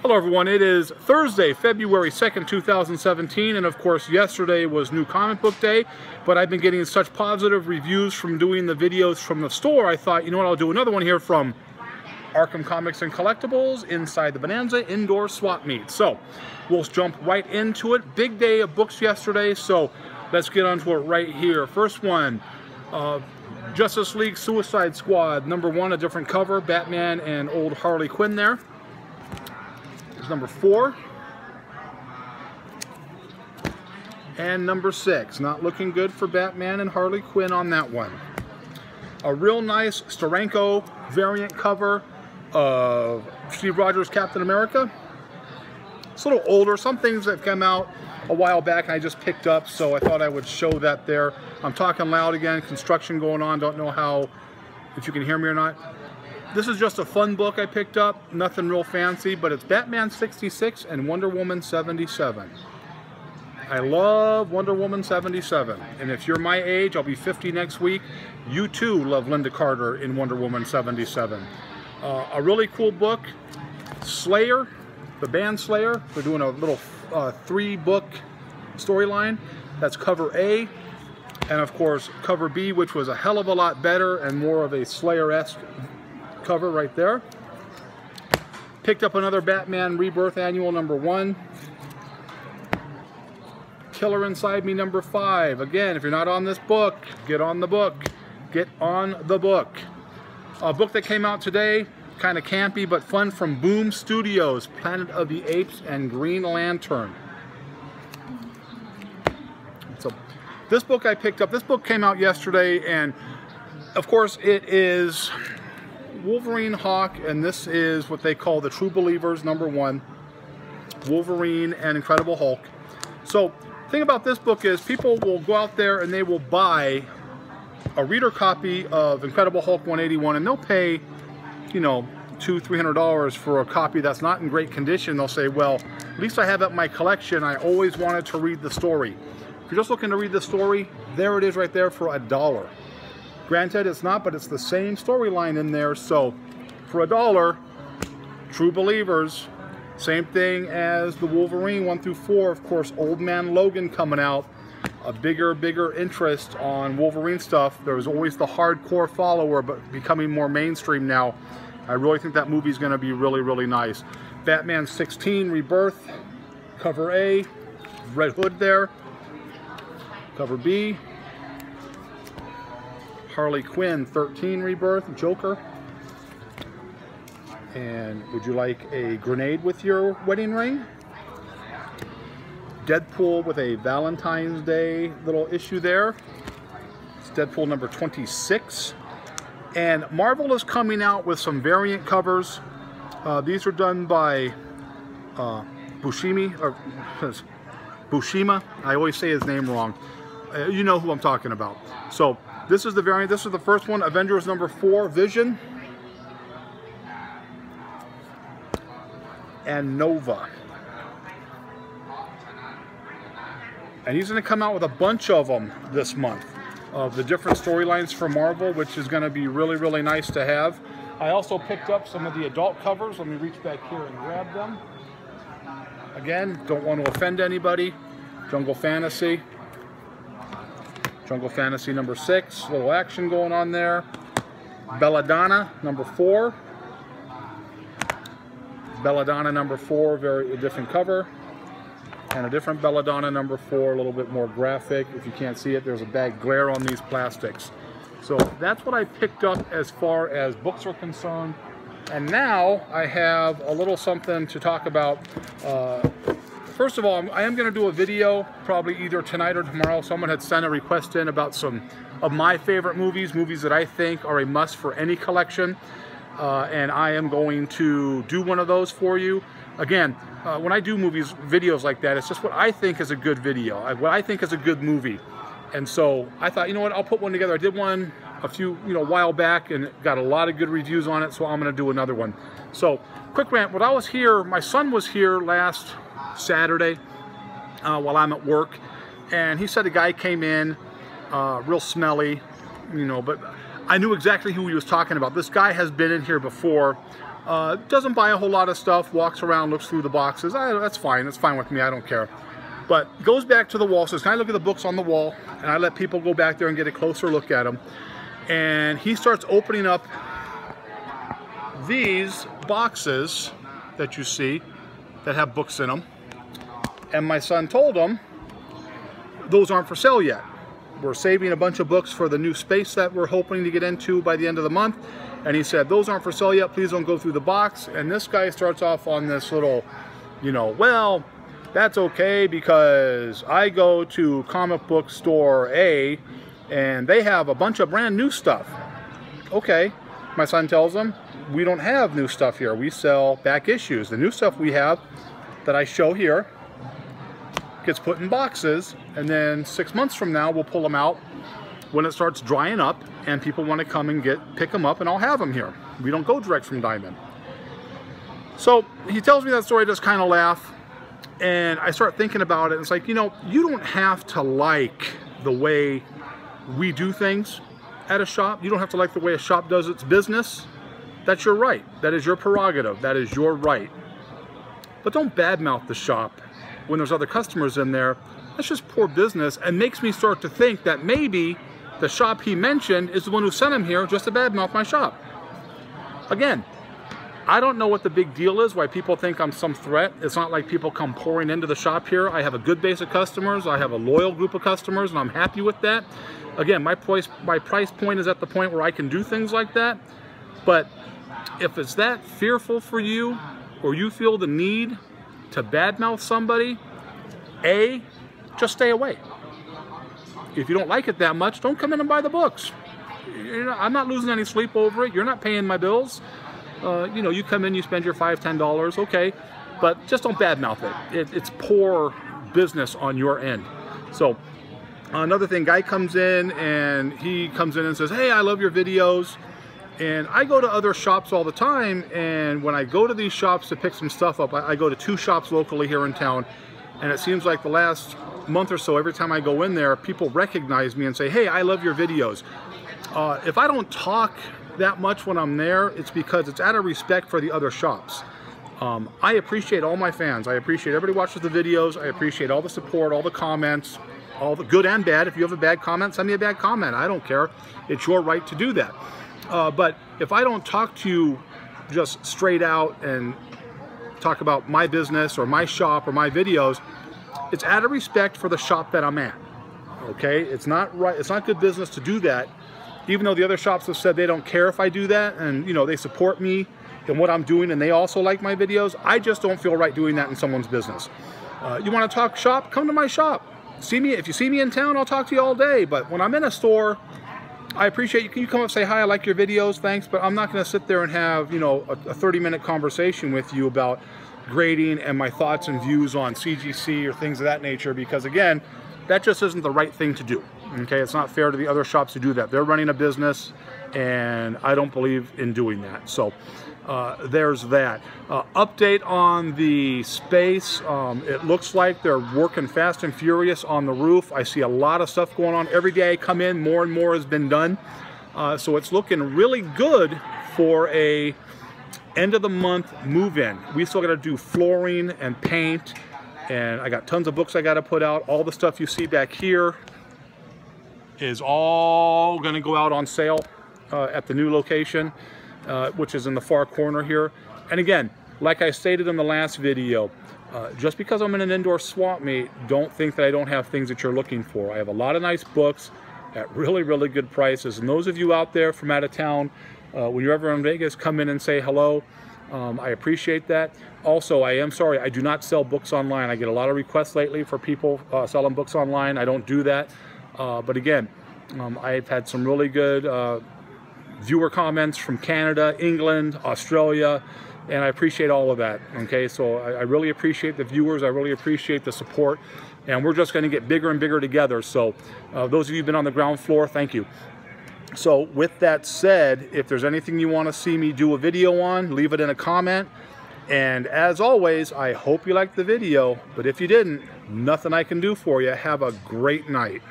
Hello everyone, it is Thursday, February 2nd, 2017, and of course yesterday was New Comic Book Day, but I've been getting such positive reviews from doing the videos from the store, I thought, you know what, I'll do another one here from Arkham Comics and Collectibles inside the Bonanza Indoor Swap Meet. So, we'll jump right into it. Big day of books yesterday, so let's get onto it right here. First one, Justice League Suicide Squad, #1, a different cover, Batman and old Harley Quinn there. Number 4 and number 6. Not looking good for Batman and Harley Quinn on that one. A real nice Steranko variant cover of Steve Rogers' Captain America. It's a little older. Some things that came out a while back and I just picked up, so I thought I would show that there. I'm talking loud again, construction going on, don't know if you can hear me or not. This is just a fun book I picked up, nothing real fancy, but it's Batman 66 and Wonder Woman 77. I love Wonder Woman 77, and if you're my age, I'll be 50 next week, you too love Linda Carter in Wonder Woman 77. A really cool book, Slayer, the band Slayer, they're doing a little 3-book storyline. That's cover A, and of course cover B, which was a hell of a lot better and more of a Slayer-esque cover right there. Picked up another Batman Rebirth Annual #1. Killer Inside Me #5. Again, if you're not on this book, get on the book. Get on the book. A book that came out today, kind of campy but fun, from Boom Studios, Planet of the Apes and Green Lantern. So this book I picked up, this book came out yesterday, and of course it is Wolverine, Hawk, and this is what they call the True Believers #1, Wolverine and Incredible Hulk. So the thing about this book is people will go out there and they will buy a reader copy of Incredible Hulk 181, and they'll pay, you know, $200–300 for a copy that's not in great condition. They'll say, well, at least I have it in my collection. I always wanted to read the story. If you're just looking to read the story, there it is right there for $1. Granted, it's not, but it's the same storyline in there, so for $1, True Believers. Same thing as the Wolverine 1–4, of course, Old Man Logan coming out. A bigger interest on Wolverine stuff. There was always the hardcore follower, but becoming more mainstream now. I really think that movie's going to be really nice. Batman 16 Rebirth, cover A, Red Hood there. Cover B, Harley Quinn 13 Rebirth, Joker. And would you like a grenade with your wedding ring? Deadpool with a Valentine's Day little issue there. It's Deadpool #26. And Marvel is coming out with some variant covers. These are done by Bushima. I always say his name wrong. You know who I'm talking about. So this is the variant. This is the first one, Avengers #4, Vision and Nova. And he's going to come out with a bunch of them this month, of the different storylines for Marvel, which is going to be really nice to have. I also picked up some of the adult covers. Let me reach back here and grab them. Again, don't want to offend anybody. Jungle Fantasy #6, little action going on there. Belladonna #4. Belladonna #4, very different cover. And a different Belladonna #4, a little bit more graphic. If you can't see it, there's a bad glare on these plastics. So that's what I picked up as far as books are concerned. And now I have a little something to talk about. First of all, I am going to do a video probably either tonight or tomorrow. Someone had sent a request in about some of my favorite movies that I think are a must for any collection. And I am going to do one of those for you. Again, when I do videos like that, it's just what I think is a good video, what I think is a good movie. And so I thought, you know what, I'll put one together. I did one a while back and got a lot of good reviews on it, so I'm going to do another one. So, quick rant. When I was here, my son was here last Saturday while I'm at work, and he said a guy came in, real smelly, you know, but I knew exactly who he was talking about. This guy has been in here before Doesn't buy a whole lot of stuff, walks around, looks through the boxes. That's fine. That's fine with me. I don't care. But goes back to the wall, says, can I look at the books on the wall? And I let people go back there and get a closer look at them. And he starts opening up these boxes that you see that have books in them. And my son told him, those aren't for sale yet. We're saving a bunch of books for the new space that we're hoping to get into by the end of the month. And he said, those aren't for sale yet, please don't go through the box. And this guy starts off on this little, well, that's okay because I go to comic book store A and they have a bunch of brand new stuff. Okay, my son tells him, we don't have new stuff here. We sell back issues. The new stuff we have that I show here gets put in boxes, and then 6 months from now we'll pull them out when it starts drying up and people want to come and pick them up, and I'll have them here. We don't go direct from Diamond. So he tells me that story, I just kind of laugh, and I start thinking about it. It's like, you don't have to like the way we do things at a shop. You don't have to like the way a shop does its business. That's your right. That is your prerogative. That is your right. But don't badmouth the shop when there's other customers in there. That's just poor business, and makes me start to think that maybe the shop he mentioned is the one who sent him here just to badmouth my shop. Again, I don't know what the big deal is, why people think I'm some threat. It's not like people come pouring into the shop here. I have a good base of customers. I have a loyal group of customers, and I'm happy with that. Again, my price point is at the point where I can do things like that. But if it's that fearful for you, or you feel the need to badmouth somebody, just stay away. If you don't like it that much, don't come in and buy the books. I'm not losing any sleep over it. You're not paying my bills. You come in, you spend your $5, $10, okay, but just don't badmouth it. It's poor business on your end. So another thing, guy comes in and says, hey, I love your videos. And I go to other shops all the time, and when I go to these shops to pick some stuff up, I go to 2 shops locally here in town, and it seems like the last month or so, every time I go in there, people recognize me and say, hey, I love your videos. If I don't talk that much when I'm there, it's because it's out of respect for the other shops. I appreciate all my fans. I appreciate everybody watches the videos. I appreciate all the support, all the comments, all the good and bad. If you have a bad comment, send me a bad comment. I don't care. It's your right to do that. But if I don't talk to you just straight out and talk about my business or my shop or my videos, it's out of respect for the shop that I'm at. Okay, it's not right. It's not good business to do that. Even though the other shops have said they don't care if I do that, and they support me in what I'm doing, and they also like my videos, I just don't feel right doing that in someone's business. You want to talk shop? Come to my shop. See me. If you see me in town, I'll talk to you all day. But when I'm in a store, I appreciate you. Can you come up and say, hi, I like your videos, thanks, but I'm not going to sit there and have, a 30-minute conversation with you about grading and my thoughts and views on CGC or things of that nature, because, again, that just isn't the right thing to do, okay? It's not fair to the other shops to do that. They're running a business, and I don't believe in doing that. So there's that. Update on the space. It looks like they're working fast and furious on the roof. I see a lot of stuff going on. Every day I come in, more and more has been done. So it's looking really good for a end of the month move-in. We still got to do flooring and paint, and I got tons of books I got to put out. All the stuff you see back here is all going to go out on sale at the new location, which is in the far corner here. And again, like I stated in the last video, just because I'm in an indoor swap meet, don't think that I don't have things that you're looking for. I have a lot of nice books at really, really good prices. And those of you out there from out of town, when you're ever in Vegas, come in and say hello. I appreciate that. Also, I am sorry, I do not sell books online. I get a lot of requests lately for people selling books online. I don't do that. But again, I've had some really good viewer comments from Canada, England, Australia, and I appreciate all of that. Okay, so I really appreciate the viewers. I really appreciate the support, and we're just going to get bigger and bigger together. So those of you who've been on the ground floor, thank you. So with that said, if there's anything you want to see me do a video on, leave it in a comment. And as always, I hope you liked the video, but if you didn't, nothing I can do for you. Have a great night.